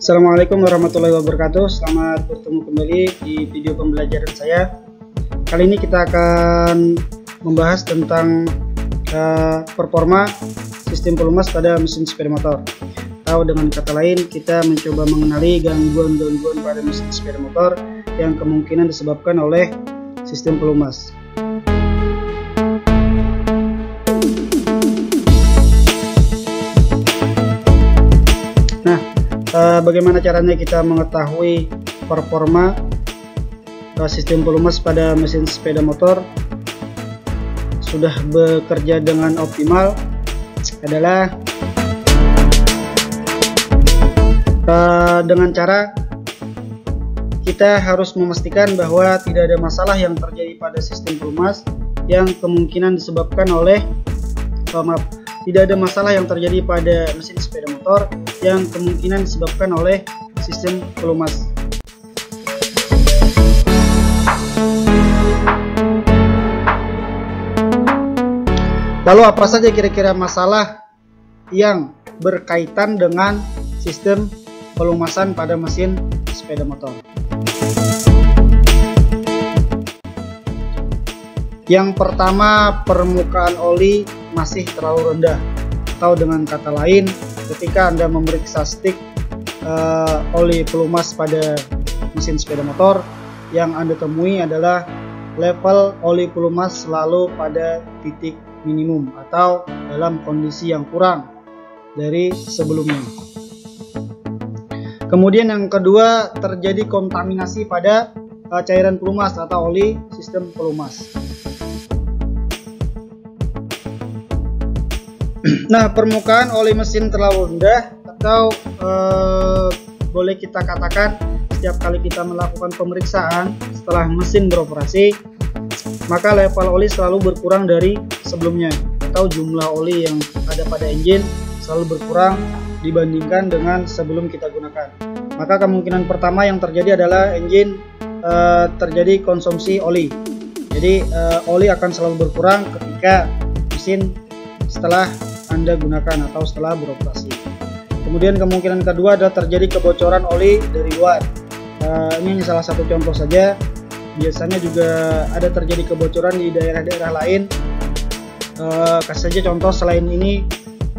Assalamualaikum warahmatullahi wabarakatuh. Selamat bertemu kembali di video pembelajaran saya. Kali ini kita akan membahas tentang performa sistem pelumas pada mesin sepeda motor. Atau dengan kata lain, kita mencoba mengenali gangguan-gangguan pada mesin sepeda motor yang kemungkinan disebabkan oleh sistem pelumas. Bagaimana caranya kita mengetahui performa sistem pelumas pada mesin sepeda motor sudah bekerja dengan optimal adalah dengan cara kita harus memastikan bahwa tidak ada masalah yang terjadi pada sistem pelumas yang kemungkinan disebabkan oleh tidak ada masalah yang terjadi pada mesin sepeda motor yang kemungkinan disebabkan oleh sistem pelumas. Lalu apa saja kira-kira masalah yang berkaitan dengan sistem pelumasan pada mesin sepeda motor? Yang pertama, permukaan oli masih terlalu rendah, atau dengan kata lain, ketika Anda memeriksa stik oli pelumas pada mesin sepeda motor, yang Anda temui adalah level oli pelumas selalu pada titik minimum atau dalam kondisi yang kurang dari sebelumnya. Kemudian yang kedua, terjadi kontaminasi pada cairan pelumas atau oli sistem pelumas. Nah, permukaan oli mesin terlalu rendah atau boleh kita katakan setiap kali kita melakukan pemeriksaan setelah mesin beroperasi, maka level oli selalu berkurang dari sebelumnya, atau jumlah oli yang ada pada engine selalu berkurang dibandingkan dengan sebelum kita gunakan. Maka kemungkinan pertama yang terjadi adalah engine terjadi konsumsi oli. Jadi oli akan selalu berkurang ketika mesin setelah Anda gunakan atau setelah beroperasi. Kemudian kemungkinan kedua adalah terjadi kebocoran oli dari luar. Ini hanya salah satu contoh saja. Biasanya juga ada terjadi kebocoran di daerah-daerah lain. Kasih saja contoh selain ini,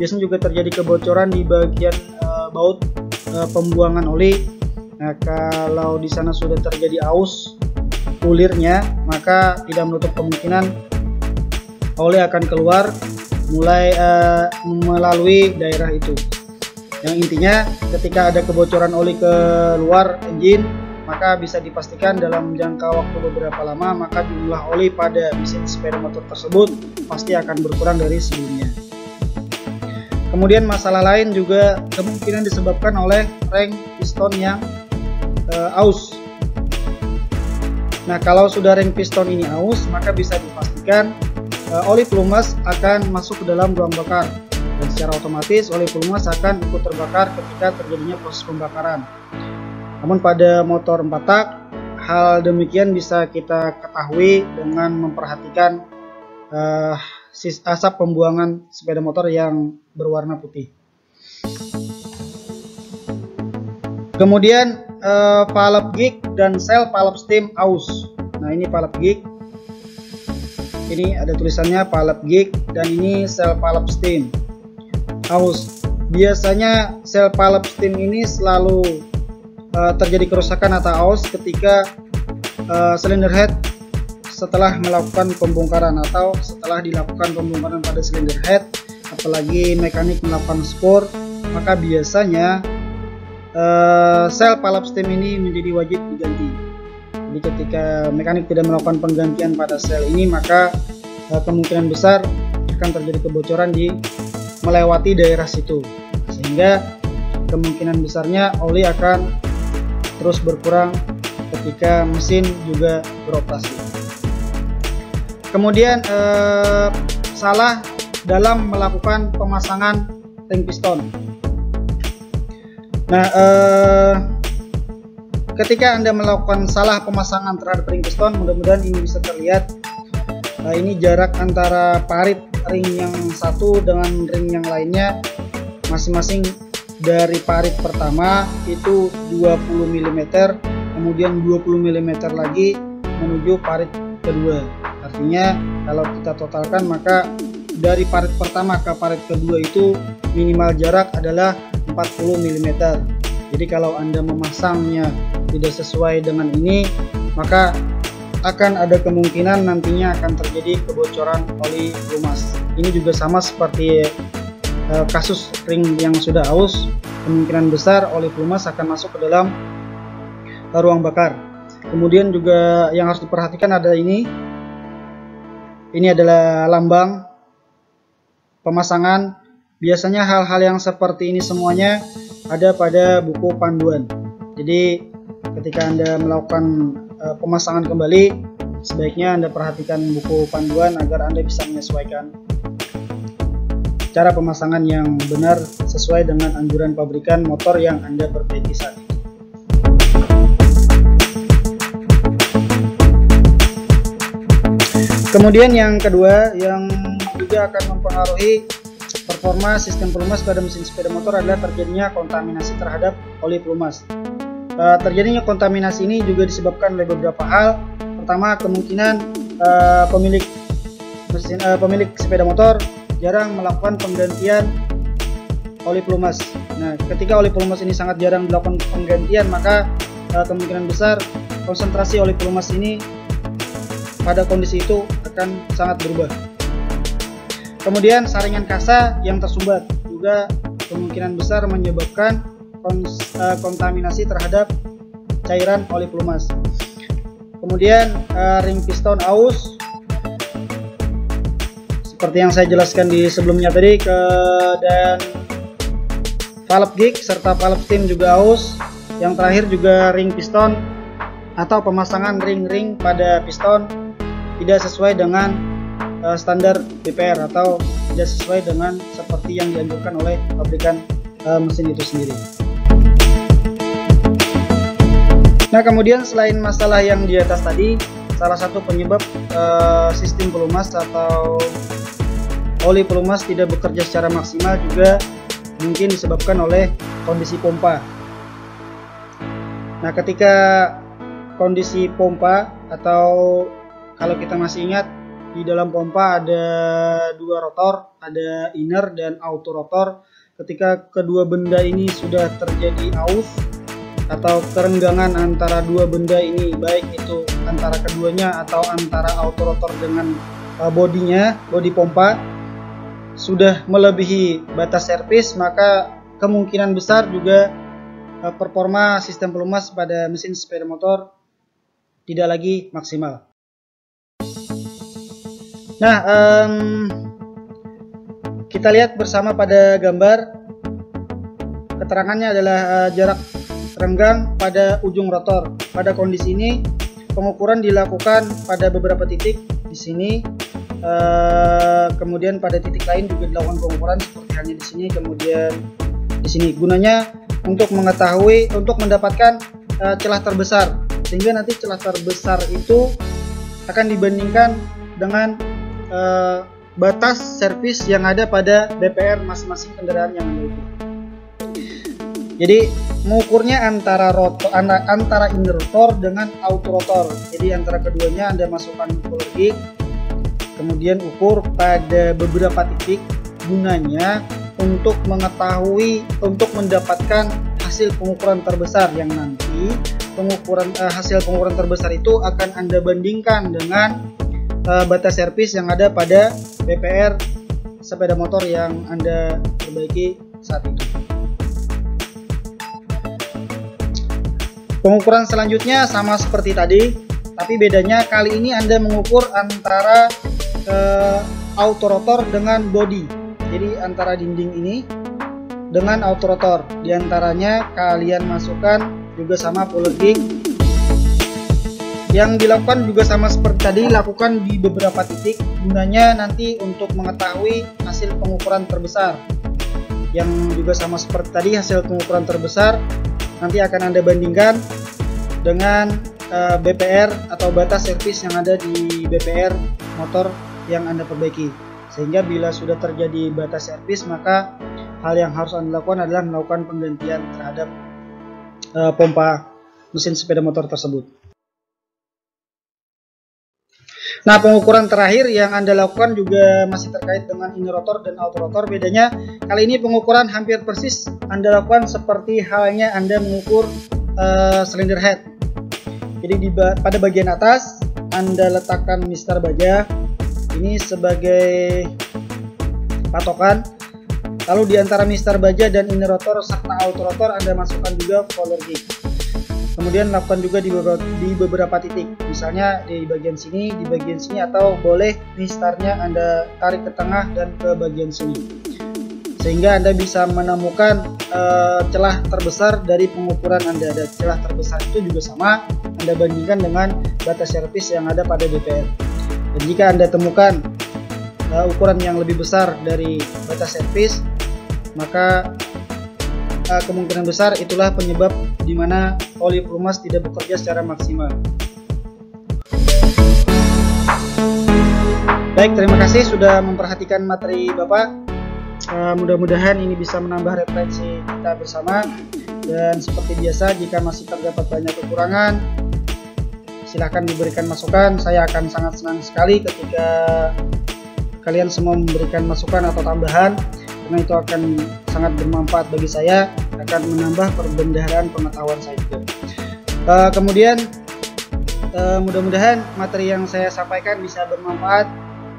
biasanya juga terjadi kebocoran di bagian baut pembuangan oli. Nah, kalau di sana sudah terjadi aus ulirnya, maka tidak menutup kemungkinan oli akan keluar mulai melalui daerah itu. Yang intinya, ketika ada kebocoran oli ke luar engine, maka bisa dipastikan dalam jangka waktu beberapa lama, maka jumlah oli pada mesin sepeda motor tersebut pasti akan berkurang dari sebelumnya. Kemudian masalah lain juga kemungkinan disebabkan oleh ring piston yang aus. Nah, kalau sudah ring piston ini aus, maka bisa dipastikan oli pelumas akan masuk ke dalam ruang bakar, dan secara otomatis oli pelumas akan ikut terbakar ketika terjadinya proses pembakaran. Namun pada motor 4 tak, hal demikian bisa kita ketahui dengan memperhatikan asap pembuangan sepeda motor yang berwarna putih. Kemudian valve gig dan sel valve steam aus. Nah, ini valve gig. Ini ada tulisannya valve gig, dan ini sel valve steam aus. Biasanya sel valve steam ini selalu terjadi kerusakan atau aus ketika silinder head setelah melakukan pembongkaran atau setelah dilakukan pembongkaran pada silinder head, apalagi mekanik melakukan spur, maka biasanya sel valve steam ini menjadi wajib diganti. Jadi ketika mekanik tidak melakukan penggantian pada sel ini, maka kemungkinan besar akan terjadi kebocoran di melewati daerah situ, sehingga kemungkinan besarnya oli akan terus berkurang ketika mesin juga beroperasi. Kemudian salah dalam melakukan pemasangan ring piston. Nah, ketika Anda melakukan salah pemasangan terhadap ring piston, mudah-mudahan ini bisa terlihat. Ini jarak antara parit ring yang satu dengan ring yang lainnya masing-masing dari parit pertama itu 20 mm, kemudian 20 mm lagi menuju parit kedua. Artinya kalau kita totalkan maka dari parit pertama ke parit kedua itu minimal jarak adalah 40 mm. Jadi kalau Anda memasangnya tidak sesuai dengan ini, maka akan ada kemungkinan nantinya akan terjadi kebocoran oli pelumas. Ini juga sama seperti kasus ring yang sudah aus, kemungkinan besar oli pelumas akan masuk ke dalam ruang bakar. Kemudian juga yang harus diperhatikan ada ini adalah lambang pemasangan. Biasanya hal-hal yang seperti ini semuanya ada pada buku panduan. Jadi ketika Anda melakukan pemasangan kembali, sebaiknya Anda perhatikan buku panduan agar Anda bisa menyesuaikan cara pemasangan yang benar sesuai dengan anjuran pabrikan motor yang Anda perbaiki saat ini. Kemudian yang kedua yang juga akan mempengaruhi performa sistem pelumas pada mesin sepeda motor adalah terjadinya kontaminasi terhadap oli pelumas. Terjadinya kontaminasi ini juga disebabkan oleh beberapa hal. Pertama, kemungkinan pemilik sepeda motor jarang melakukan penggantian oli pelumas. Nah, ketika oli pelumas ini sangat jarang dilakukan penggantian, maka kemungkinan besar konsentrasi oli pelumas ini pada kondisi itu akan sangat berubah. Kemudian saringan kasa yang tersumbat juga kemungkinan besar menyebabkan kontaminasi terhadap cairan oli pelumas. Kemudian ring piston aus, seperti yang saya jelaskan di sebelumnya tadi, dan valve gig serta valve stem juga aus. Yang terakhir juga ring piston atau pemasangan ring-ring pada piston tidak sesuai dengan standar BPR atau tidak sesuai dengan seperti yang dianjurkan oleh pabrikan mesin itu sendiri. Nah, kemudian selain masalah yang di atas tadi, salah satu penyebab sistem pelumas atau oli pelumas tidak bekerja secara maksimal juga mungkin disebabkan oleh kondisi pompa. Nah, ketika kondisi pompa, atau kalau kita masih ingat, di dalam pompa ada dua rotor, ada inner dan auto rotor. Ketika kedua benda ini sudah terjadi aus atau kerenggangan antara dua benda ini, baik itu antara keduanya atau antara auto rotor dengan bodi pompa, sudah melebihi batas servis, maka kemungkinan besar juga performa sistem pelumas pada mesin sepeda motor tidak lagi maksimal. Nah, kita lihat bersama pada gambar. Keterangannya adalah jarak renggang pada ujung rotor. Pada kondisi ini pengukuran dilakukan pada beberapa titik di sini. Kemudian pada titik lain juga dilakukan pengukuran seperti hanya di sini, kemudian di sini. Gunanya untuk mengetahui, untuk mendapatkan celah terbesar, sehingga nanti celah terbesar itu akan dibandingkan dengan batas servis yang ada pada BPR masing-masing kendaraan yang memiliki. Jadi mengukurnya antara inner rotor dengan auto rotor. Jadi antara keduanya Anda masukkan puller gig, kemudian ukur pada beberapa titik. Gunanya untuk mengetahui, untuk mendapatkan hasil pengukuran terbesar yang nanti hasil pengukuran terbesar itu akan Anda bandingkan dengan batas servis yang ada pada BPR sepeda motor yang Anda perbaiki saat itu. Pengukuran selanjutnya sama seperti tadi, tapi bedanya kali ini Anda mengukur antara auto rotor dengan bodi. Jadi antara dinding ini dengan auto rotor. Di antaranya kalian masukkan juga sama puller gig. Yang dilakukan juga sama seperti tadi, lakukan di beberapa titik. Gunanya nanti untuk mengetahui hasil pengukuran terbesar. Yang juga sama seperti tadi, hasil pengukuran terbesar nanti akan Anda bandingkan dengan BPR atau batas servis yang ada di BPR motor yang Anda perbaiki. Sehingga bila sudah terjadi batas servis, maka hal yang harus Anda lakukan adalah melakukan penggantian terhadap pompa mesin sepeda motor tersebut. Nah, pengukuran terakhir yang Anda lakukan juga masih terkait dengan inner rotor dan outer rotor. Bedanya kali ini pengukuran hampir persis Anda lakukan seperti halnya Anda mengukur cylinder head. Jadi pada bagian atas Anda letakkan mistar baja ini sebagai patokan. Lalu di antara mistar baja dan inner rotor serta outer rotor Anda masukkan juga fowler gauge. Kemudian lakukan juga di beberapa titik, misalnya di bagian sini, atau boleh mistarnya Anda tarik ke tengah dan ke bagian sini, sehingga Anda bisa menemukan celah terbesar dari pengukuran Anda. Dan celah terbesar itu juga sama Anda bandingkan dengan batas servis yang ada pada DPR. Dan jika Anda temukan ukuran yang lebih besar dari batas servis, maka kemungkinan besar itulah penyebab di mana oli pelumas tidak bekerja secara maksimal. Baik, terima kasih sudah memperhatikan materi Bapak. Mudah-mudahan ini bisa menambah referensi kita bersama. Dan seperti biasa, jika masih terdapat banyak kekurangan, silahkan diberikan masukan. Saya akan sangat senang sekali ketika kalian semua memberikan masukan atau tambahan, karena itu akan sangat bermanfaat bagi saya, akan menambah perbendaharaan pengetahuan saya juga. Kemudian mudah-mudahan materi yang saya sampaikan bisa bermanfaat,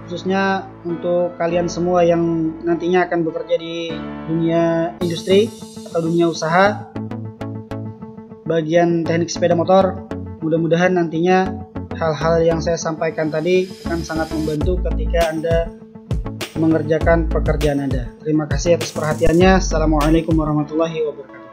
khususnya untuk kalian semua yang nantinya akan bekerja di dunia industri atau dunia usaha bagian teknik sepeda motor. Mudah-mudahan nantinya hal-hal yang saya sampaikan tadi akan sangat membantu ketika Anda mengerjakan pekerjaan Anda. Terima kasih atas perhatiannya. Assalamualaikum warahmatullahi wabarakatuh.